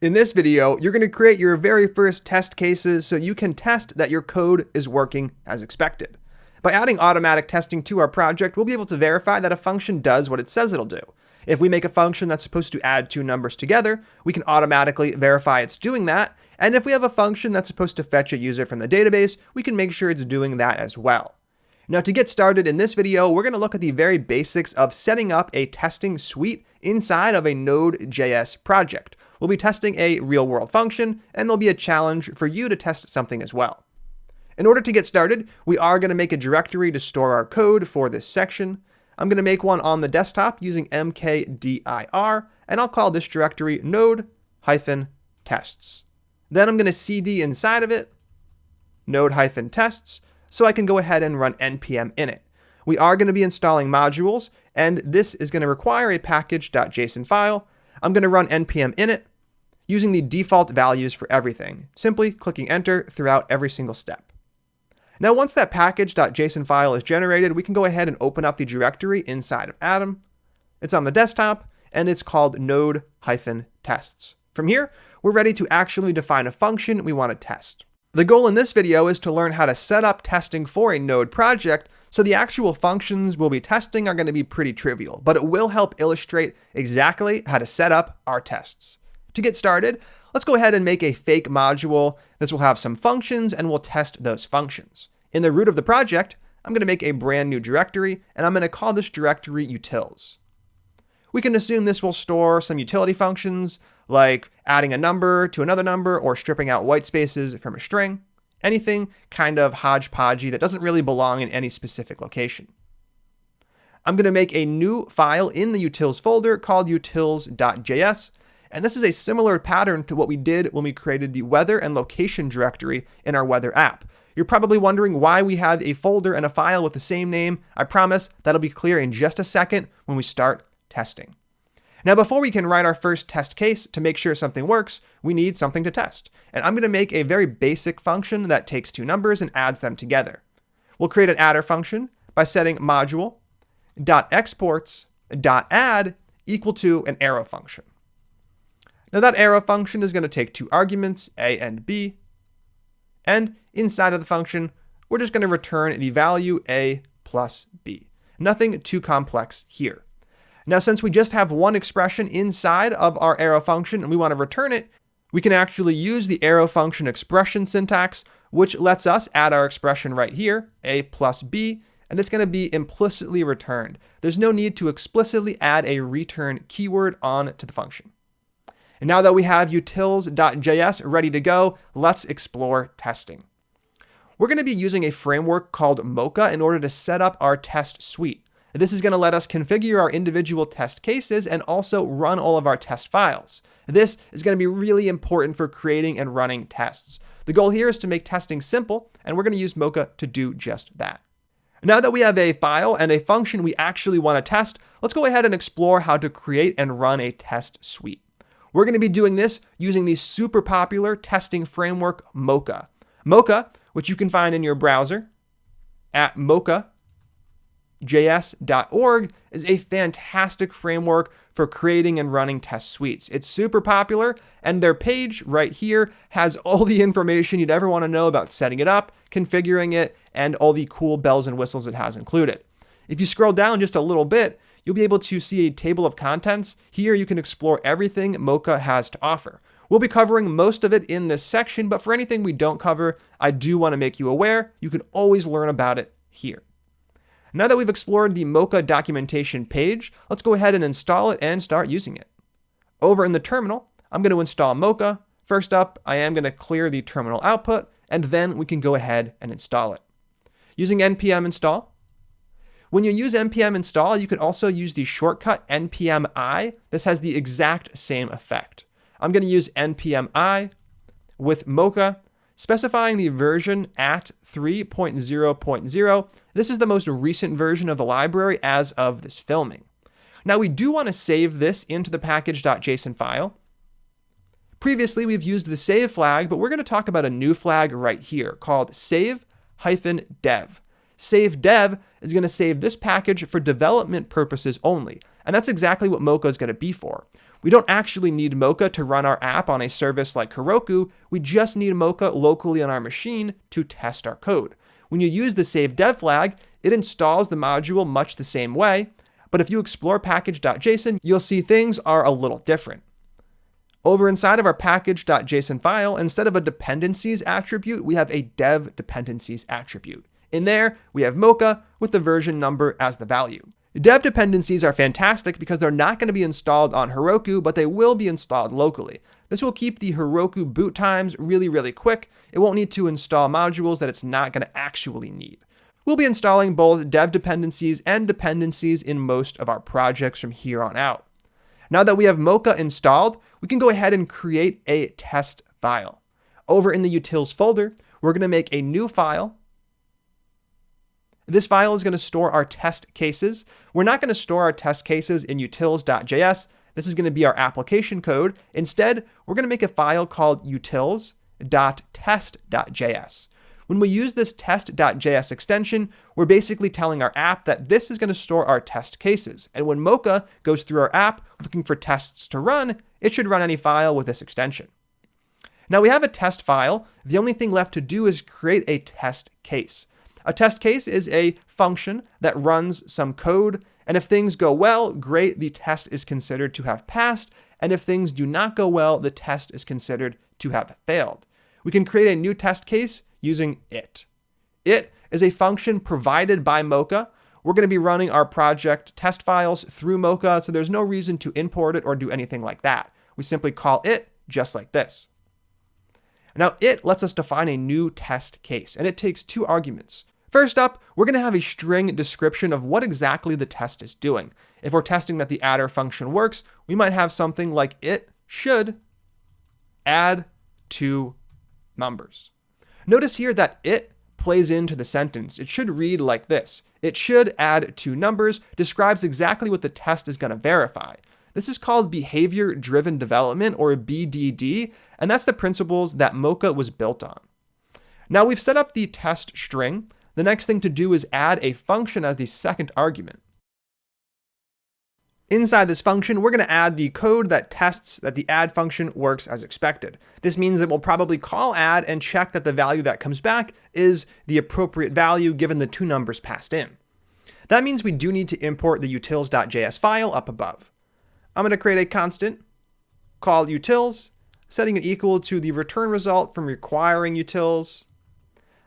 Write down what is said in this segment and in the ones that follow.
In this video, you're going to create your very first test cases so you can test that your code is working as expected. By adding automatic testing to our project, we'll be able to verify that a function does what it says it'll do. If we make a function that's supposed to add two numbers together, we can automatically verify it's doing that. And if we have a function that's supposed to fetch a user from the database, we can make sure it's doing that as well. Now, to get started in this video, we're going to look at the very basics of setting up a testing suite inside of a Node.js project. We'll be testing a real-world function, and there'll be a challenge for you to test something as well. In order to get started, we are going to make a directory to store our code for this section. I'm going to make one on the desktop using mkdir, and I'll call this directory node-tests. Then I'm going to cd inside of it node-tests, so I can go ahead and run npm init. We are going to be installing modules, and this is going to require a package.json file. I'm going to run npm init using the default values for everything, simply clicking enter throughout every single step. Now, once that package.json file is generated, we can go ahead and open up the directory inside of Atom. It's on the desktop, and it's called node-tests. From here, we're ready to actually define a function we want to test. The goal in this video is to learn how to set up testing for a Node project, so the actual functions we'll be testing are going to be pretty trivial, but it will help illustrate exactly how to set up our tests. To get started, let's go ahead and make a fake module. This will have some functions, and we'll test those functions. In the root of the project, I'm going to make a brand new directory, and I'm going to call this directory utils. We can assume this will store some utility functions, like adding a number to another number or stripping out white spaces from a string. Anything kind of hodgepodgey that doesn't really belong in any specific location. I'm going to make a new file in the utils folder called utils.js, and this is a similar pattern to what we did when we created the weather and location directory in our weather app. You're probably wondering why we have a folder and a file with the same name. I promise that'll be clear in just a second when we start testing. Now, before we can write our first test case to make sure something works, we need something to test. And I'm going to make a very basic function that takes two numbers and adds them together. We'll create an adder function by setting module.exports.add equal to an arrow function. Now, that arrow function is going to take two arguments, a and b. And inside of the function, we're just going to return the value a plus b. Nothing too complex here. Now, since we just have one expression inside of our arrow function and we want to return it, we can actually use the arrow function expression syntax, which lets us add our expression right here, a plus b, and it's going to be implicitly returned. There's no need to explicitly add a return keyword on to the function. And now that we have utils.js ready to go, let's explore testing. We're going to be using a framework called Mocha in order to set up our test suite. This is going to let us configure our individual test cases and also run all of our test files. This is going to be really important for creating and running tests. The goal here is to make testing simple, and we're going to use Mocha to do just that. Now that we have a file and a function we actually want to test, let's go ahead and explore how to create and run a test suite. We're going to be doing this using the super popular testing framework Mocha. Mocha, which you can find in your browser at mocha.js.org, is a fantastic framework for creating and running test suites. It's super popular, and their page right here has all the information you'd ever want to know about setting it up, configuring it, and all the cool bells and whistles it has included. If you scroll down just a little bit, you'll be able to see a table of contents. Here you can explore everything Mocha has to offer. We'll be covering most of it in this section, but for anything we don't cover, I do want to make you aware you can always learn about it here. Now that we've explored the Mocha documentation page, let's go ahead and install it and start using it. Over in the terminal, I'm going to install Mocha. First up, I am going to clear the terminal output, and then we can go ahead and install it. Using npm install. When you use npm install, you can also use the shortcut npm I. This has the exact same effect. I'm going to use npm I with Mocha, specifying the version at 3.0.0. This is the most recent version of the library as of this filming. Now, we do want to save this into the package.json file. Previously, we've used the save flag, but we're going to talk about a new flag right here called save-dev. Save dev is going to save this package for development purposes only. And that's exactly what Mocha is going to be for. We don't actually need Mocha to run our app on a service like Heroku. We just need Mocha locally on our machine to test our code. When you use the save dev flag, it installs the module much the same way, but if you explore package.json, you'll see things are a little different. Over inside of our package.json file, instead of a dependencies attribute, we have a dev dependencies attribute. In there, we have Mocha with the version number as the value. Dev dependencies are fantastic because they're not going to be installed on Heroku, but they will be installed locally. This will keep the Heroku boot times really quick. It won't need to install modules that it's not going to actually need. We'll be installing both dev dependencies and dependencies in most of our projects from here on out. Now that we have Mocha installed, we can go ahead and create a test file. Over in the utils folder, we're going to make a new file. This file is going to store our test cases. We're not going to store our test cases in utils.js. This is going to be our application code. Instead, we're going to make a file called utils.test.js. When we use this test.js extension, we're basically telling our app that this is going to store our test cases. And when Mocha goes through our app looking for tests to run, it should run any file with this extension. Now we have a test file. The only thing left to do is create a test case. A test case is a function that runs some code, and if things go well, great, the test is considered to have passed, and if things do not go well, the test is considered to have failed. We can create a new test case using it. It is a function provided by Mocha. We're going to be running our project test files through Mocha, so there's no reason to import it or do anything like that. We simply call it just like this. Now, it lets us define a new test case, and it takes two arguments. First up, we're going to have a string description of what exactly the test is doing. If we're testing that the adder function works, we might have something like it should add two numbers. Notice here that it plays into the sentence. It should read like this. It should add two numbers, describes exactly what the test is going to verify. This is called behavior-driven development, or BDD, and that's the principles that Mocha was built on. Now we've set up the test string. The next thing to do is add a function as the second argument. Inside this function, we're going to add the code that tests that the add function works as expected. This means that we'll probably call add and check that the value that comes back is the appropriate value given the two numbers passed in. That means we do need to import the utils.js file up above. I'm going to create a constant called utils, setting it equal to the return result from requiring utils.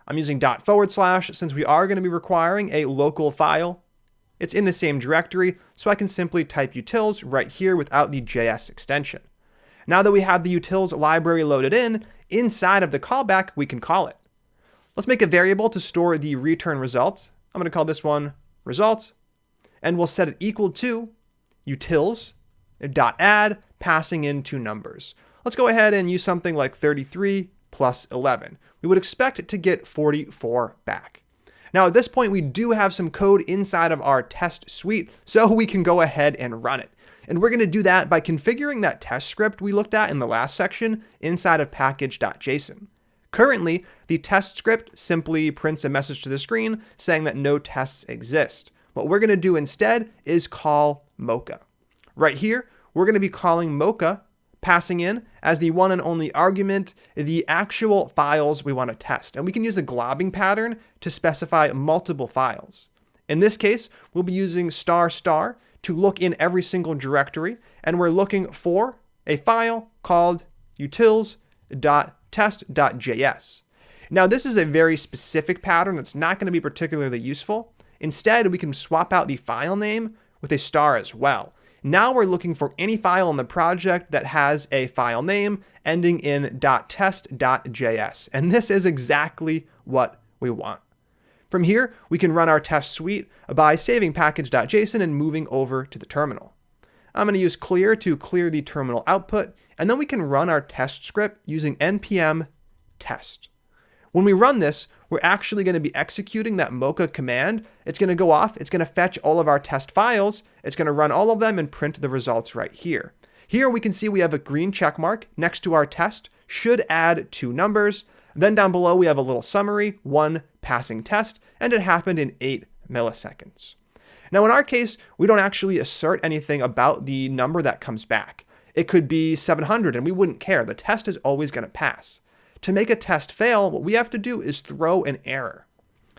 I'm using // since we are going to be requiring a local file. It's in the same directory, so I can simply type utils right here without the JS extension. Now that we have the utils library loaded in, inside of the callback, we can call it. Let's make a variable to store the return result. I'm going to call this one result, and we'll set it equal to utils.add, passing in two numbers. Let's go ahead and use something like 33 plus 11. We would expect to get 44 back. Now at this point, we do have some code inside of our test suite, so we can go ahead and run it. And we're going to do that by configuring that test script we looked at in the last section inside of package.json. Currently, the test script simply prints a message to the screen saying that no tests exist. What we're going to do instead is call Mocha. Right here, we're going to be calling Mocha, passing in as the one and only argument the actual files we want to test. And we can use the globbing pattern to specify multiple files. In this case, we'll be using ** to look in every single directory, and we're looking for a file called utils.test.js. Now, this is a very specific pattern that's not going to be particularly useful. Instead, we can swap out the file name with a * as well. Now we're looking for any file in the project that has a file name ending in .test.js. And this is exactly what we want. From here, we can run our test suite by saving package.json and moving over to the terminal. I'm going to use clear to clear the terminal output, and then we can run our test script using npm test. When we run this, we're actually going to be executing that Mocha command. It's going to go off, it's going to fetch all of our test files, it's going to run all of them and print the results right here. Here we can see we have a green check mark next to our test, should add two numbers. Then down below we have a little summary, one passing test, and it happened in 8 milliseconds. Now in our case, we don't actually assert anything about the number that comes back. It could be 700 and we wouldn't care. The test is always going to pass. To make a test fail, what we have to do is throw an error.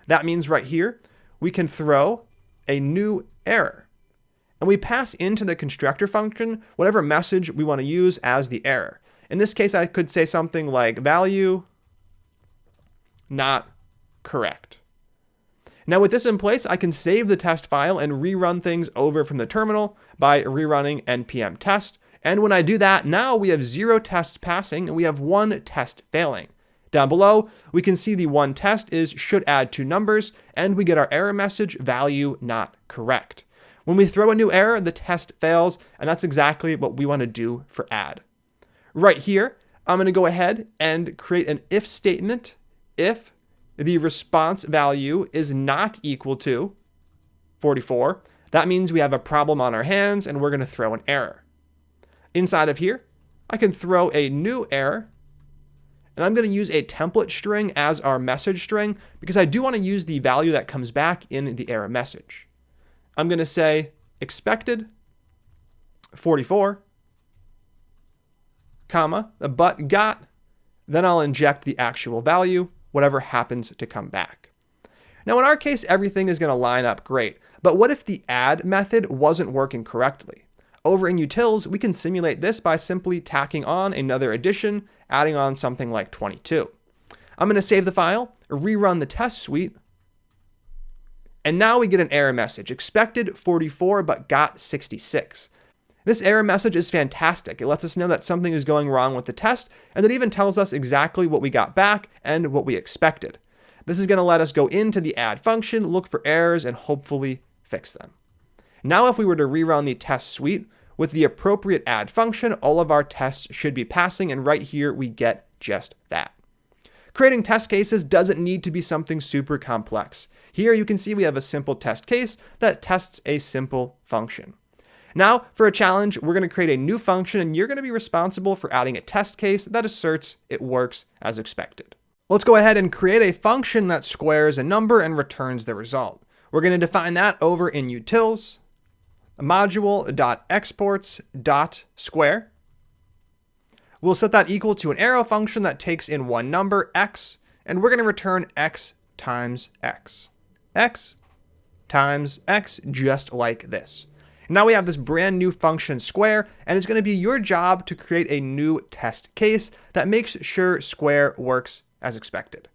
That means right here, we can throw a new error. And we pass into the constructor function whatever message we want to use as the error. In this case, I could say something like value not correct. Now with this in place, I can save the test file and rerun things over from the terminal by rerunning npm test. And when I do that, now we have 0 tests passing and we have 1 test failing. Down below, we can see the 1 test is should add 2 numbers, and we get our error message, value not correct. When we throw a new error, the test fails, and that's exactly what we want to do for add. Right here, I'm going to go ahead and create an if statement if the response value is not equal to 44. That means we have a problem on our hands and we're going to throw an error. Inside of here, I can throw a new error, and I'm going to use a template string as our message string because I do want to use the value that comes back in the error message. I'm going to say expected 44, comma, but got, then I'll inject the actual value, whatever happens to come back. Now in our case, everything is going to line up great, but what if the add method wasn't working correctly? Over in utils, we can simulate this by simply tacking on another addition, adding on something like 22. I'm going to save the file, rerun the test suite, and now we get an error message, expected 44 but got 66. This error message is fantastic. It lets us know that something is going wrong with the test, and it even tells us exactly what we got back and what we expected. This is going to let us go into the add function, look for errors, and hopefully fix them. Now if we were to rerun the test suite with the appropriate add function, all of our tests should be passing, and right here we get just that. Creating test cases doesn't need to be something super complex. Here you can see we have a simple test case that tests a simple function. Now for a challenge, we're going to create a new function and you're going to be responsible for adding a test case that asserts it works as expected. Let's go ahead and create a function that squares a number and returns the result. We're going to define that over in utils, module.exports.square. We'll set that equal to an arrow function that takes in one number, x, and we're going to return x times x. X times x, just like this. Now we have this brand new function square, and it's going to be your job to create a new test case that makes sure square works as expected.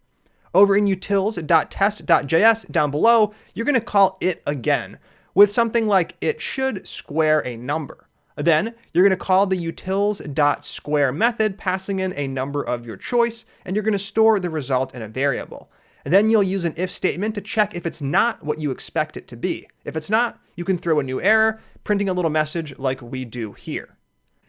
Over in utils.test.js down below, you're going to call it again with something like it should square a number. Then you're going to call the utils.square method, passing in a number of your choice, and you're going to store the result in a variable. And then you'll use an if statement to check if it's not what you expect it to be. If it's not, you can throw a new error, printing a little message like we do here.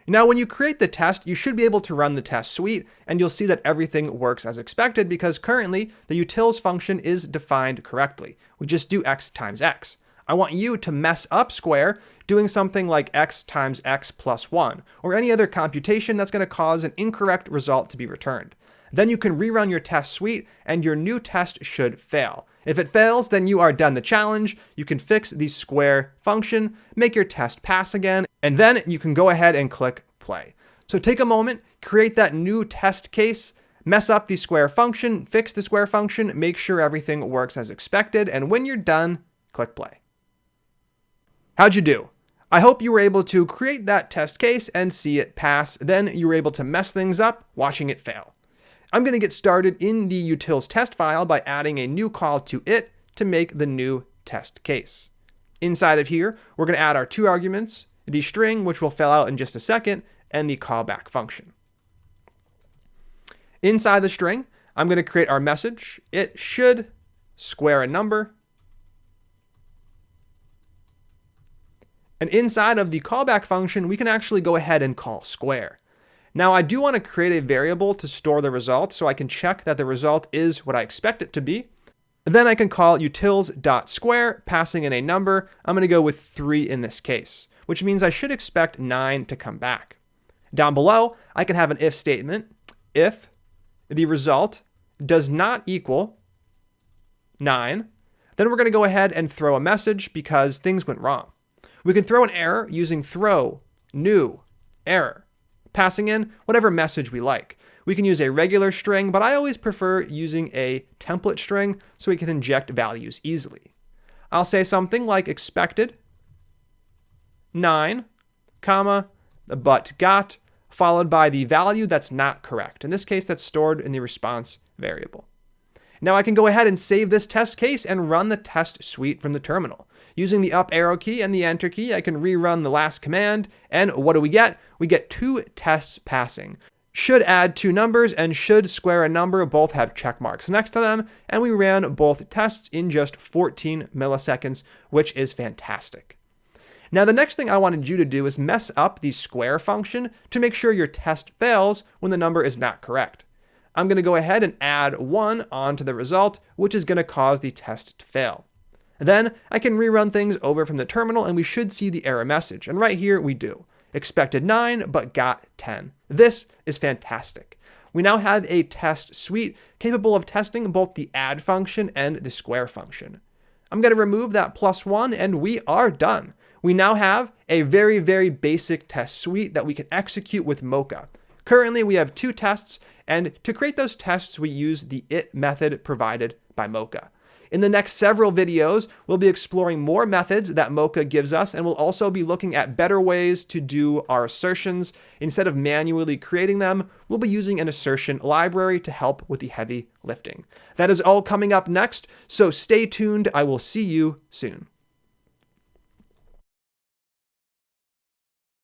Now, when you create the test, you should be able to run the test suite, and you'll see that everything works as expected because currently the utils function is defined correctly. We just do x times x. I want you to mess up square doing something like x times x plus 1, or any other computation that's going to cause an incorrect result to be returned. Then you can rerun your test suite and your new test should fail. If it fails, then you are done the challenge. You can fix the square function, make your test pass again, and then you can go ahead and click play. So take a moment, create that new test case, mess up the square function, fix the square function, make sure everything works as expected, and when you're done, click play. How'd you do? I hope you were able to create that test case and see it pass. Then you were able to mess things up watching it fail. I'm going to get started in the utils test file by adding a new call to it to make the new test case. Inside of here, we're going to add our 2 arguments, the string, which will fill out in just a second, and the callback function. Inside the string, I'm going to create our message. It should square a number. And inside of the callback function, we can actually go ahead and call square. Now I do want to create a variable to store the result so I can check that the result is what I expect it to be. Then I can call utils.square, passing in a number. I'm going to go with 3 in this case, which means I should expect 9 to come back. Down below, I can have an if statement. If the result does not equal 9, then we're going to go ahead and throw a message because things went wrong. We can throw an error using throw new error, passing in whatever message we like. We can use a regular string, but I always prefer using a template string so we can inject values easily. I'll say something like expected 9, comma, but got, followed by the value that's not correct. In this case, that's stored in the response variable. Now I can go ahead and save this test case and run the test suite from the terminal. Using the up arrow key and the enter key, I can rerun the last command, and what do we get? We get 2 tests passing. Should add 2 numbers and should square a number both have check marks next to them, and we ran both tests in just 14 milliseconds, which is fantastic. Now the next thing I wanted you to do is mess up the square function to make sure your test fails when the number is not correct. I'm going to go ahead and add 1 onto the result, which is going to cause the test to fail. Then I can rerun things over from the terminal and we should see the error message, and right here we do. Expected 9, but got 10. This is fantastic. We now have a test suite capable of testing both the add function and the square function. I'm going to remove that +1 and we are done. We now have a very, very basic test suite that we can execute with Mocha. Currently, we have 2 tests, and to create those tests, we use the it method provided by Mocha. In the next several videos, we'll be exploring more methods that Mocha gives us, and we'll also be looking at better ways to do our assertions. Instead of manually creating them, we'll be using an assertion library to help with the heavy lifting. That is all coming up next, so stay tuned. I will see you soon.